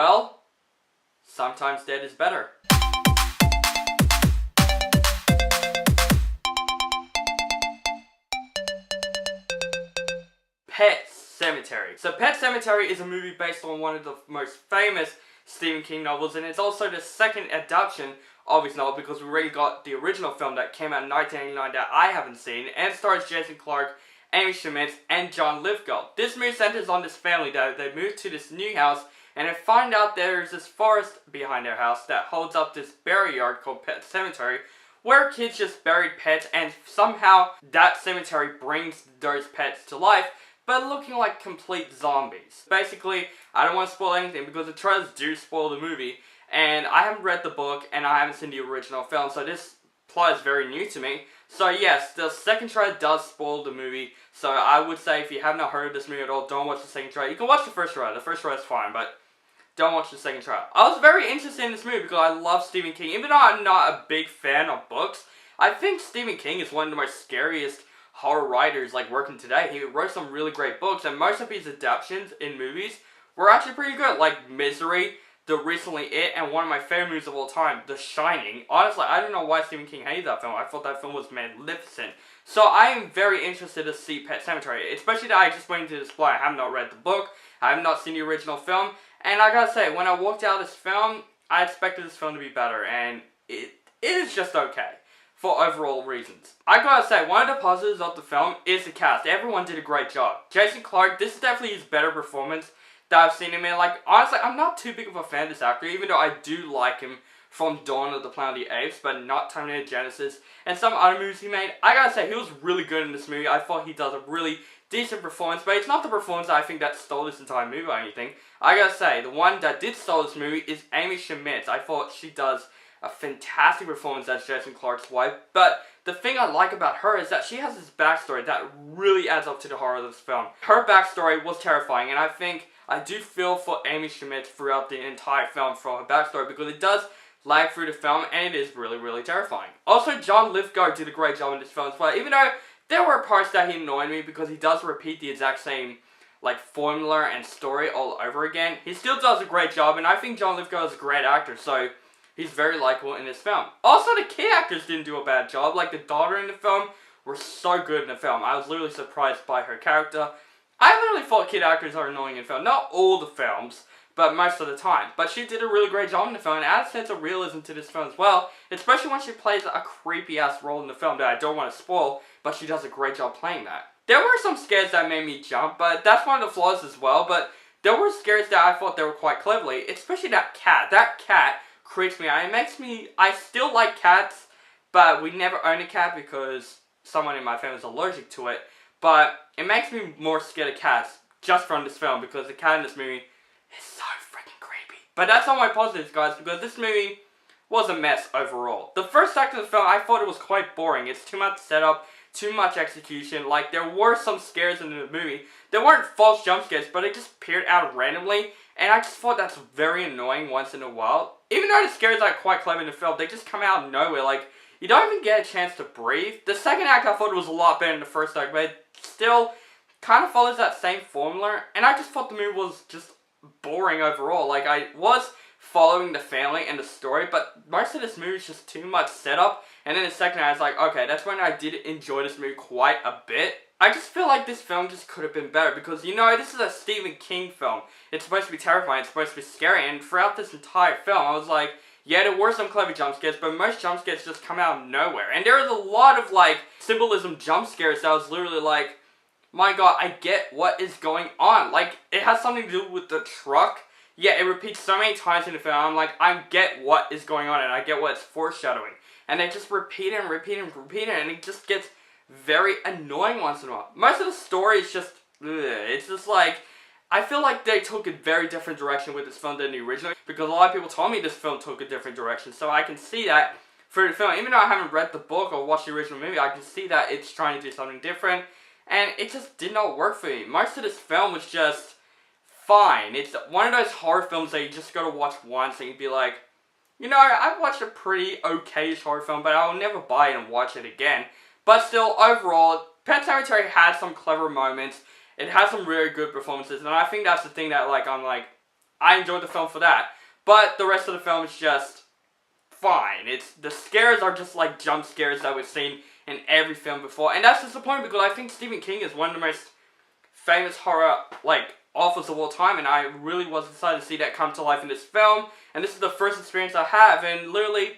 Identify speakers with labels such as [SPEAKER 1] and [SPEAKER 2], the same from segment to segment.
[SPEAKER 1] well, sometimes dead is better. Pet Sematary. So Pet Sematary is a movie based on one of the most famous Stephen King novels, and it's also the second adaptation of his novel because we already got the original film that came out in 1989 that I haven't seen, and stars Jason Clarke, Amy Schumer, and John Lithgow. This movie centers on this family that they move to this new house, and they find out there's this forest behind their house that holds up this burial yard called Pet Sematary, where kids just buried pets, and somehow that cemetery brings those pets to life, but looking like complete zombies. Basically, I don't want to spoil anything because the trailers do spoil the movie, and I haven't read the book and I haven't seen the original film, so this plot is very new to me. So yes, the second trailer does spoil the movie, so I would say if you have not heard of this movie at all, don't watch the second trailer. You can watch the first trailer. The first trailer is fine, but don't watch the second trailer. I was very interested in this movie because I love Stephen King. Even though I'm not a big fan of books, I think Stephen King is one of the most scariest horror writers like working today. He wrote some really great books, and most of his adaptations in movies were actually pretty good, like Misery, the recently It, and one of my favorite movies of all time, The Shining. Honestly, I don't know why Stephen King hated that film. I thought that film was magnificent. So I am very interested to see Pet Sematary, especially that I just went into this blind. I have not read the book, I have not seen the original film, and I gotta say, when I walked out of this film, I expected this film to be better, and it is just okay for overall reasons. I gotta say, one of the positives of the film is the cast. Everyone did a great job. Jason Clarke, this is definitely his better performance that I've seen him in. Like, honestly, I'm not too big of a fan of this actor, even though I do like him from Dawn of the Planet of the Apes, but not Terminator Genesis, and some other movies he made. I gotta say, he was really good in this movie. I thought he does a really decent performance, but it's not the performance I think that stole this entire movie or anything. I gotta say, the one that did steal this movie is Amy Schumer. I thought she does a fantastic performance as Jason Clarke's wife, but the thing I like about her is that she has this backstory that really adds up to the horror of this film. Her backstory was terrifying, and I do feel for Amy Schumer throughout the entire film for her backstory because it does lag through the film, and it is really, really terrifying. Also, John Lithgow did a great job in this film as well, even though there were parts that he annoyed me because he does repeat the exact same like formula and story all over again. He still does a great job, and I think John Lithgow is a great actor, so he's very likable in this film. Also, the kid actors didn't do a bad job. Like, the daughter in the film were so good in the film. I was literally surprised by her character. I literally thought kid actors are annoying in film. Not all the films, but most of the time. But she did a really great job in the film and added a sense of realism to this film as well. Especially when she plays a creepy-ass role in the film that I don't want to spoil, but she does a great job playing that. There were some scares that made me jump, but that's one of the flaws as well. But there were scares that I thought they were quite cleverly, especially that cat. That cat creeps me out. It makes me, I still like cats, but we never own a cat because someone in my family is allergic to it. But it makes me more scared of cats just from this film because the cat in this movie is so freaking creepy. But that's all my positives, guys, because this movie was a mess overall. The first act of the film, I thought it was quite boring. It's too much setup, too much execution. Like, there were some scares in the movie. There weren't false jump scares, but it just appeared out randomly. And I just thought that's very annoying once in a while. Even though the scares are quite clever in the film, they just come out of nowhere. Like, you don't even get a chance to breathe. The second act I thought was a lot better than the first act, but it still kind of follows that same formula. And I just thought the movie was just boring overall. Like, I was following the family and the story, but most of this movie is just too much setup. And then the second act, I was like, okay, that's when I did enjoy this movie quite a bit. I just feel like this film just could have been better because, you know, this is a Stephen King film. It's supposed to be terrifying, it's supposed to be scary, and throughout this entire film, I was like, yeah, there were some clever jump scares, but most jump scares just come out of nowhere. And there is a lot of, like, symbolism jump scares that I was literally like, my god, I get what is going on. Like, it has something to do with the truck. Yeah, it repeats so many times in the film. I'm like, I get what is going on, and I get what it's foreshadowing. And they just repeat it and repeat it and repeat it, and it just gets very annoying once in a while. Most of the story is just, it's just like, I feel like they took a very different direction with this film than the original, because a lot of people told me this film took a different direction, so I can see that through the film. Even though I haven't read the book or watched the original movie, I can see that it's trying to do something different, and it just did not work for me. Most of this film was just fine. It's one of those horror films that you just gotta watch once and you'd be like, you know, I've watched a pretty okay-ish horror film, but I'll never buy it and watch it again. But still, overall, Pet Sematary had some clever moments. It has some really good performances, and I think that's the thing that, like, I'm like, I enjoyed the film for that. But the rest of the film is just fine. The scares are just like jump scares that we've seen in every film before. And that's disappointing because I think Stephen King is one of the most famous horror, authors of all time. And I really was excited to see that come to life in this film. And this is the first experience I have. And literally,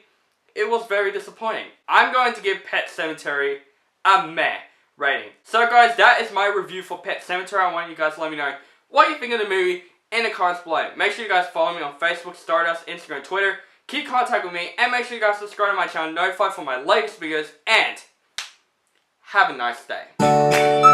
[SPEAKER 1] it was very disappointing. I'm going to give Pet Sematary a meh rating. So guys, that is my review for Pet Sematary. I want you guys to let me know what you think of the movie in the comments below. Make sure you guys follow me on Facebook, Stardust, Instagram, Twitter. Keep contact with me, and make sure you guys subscribe to my channel, notified for my latest videos, and have a nice day.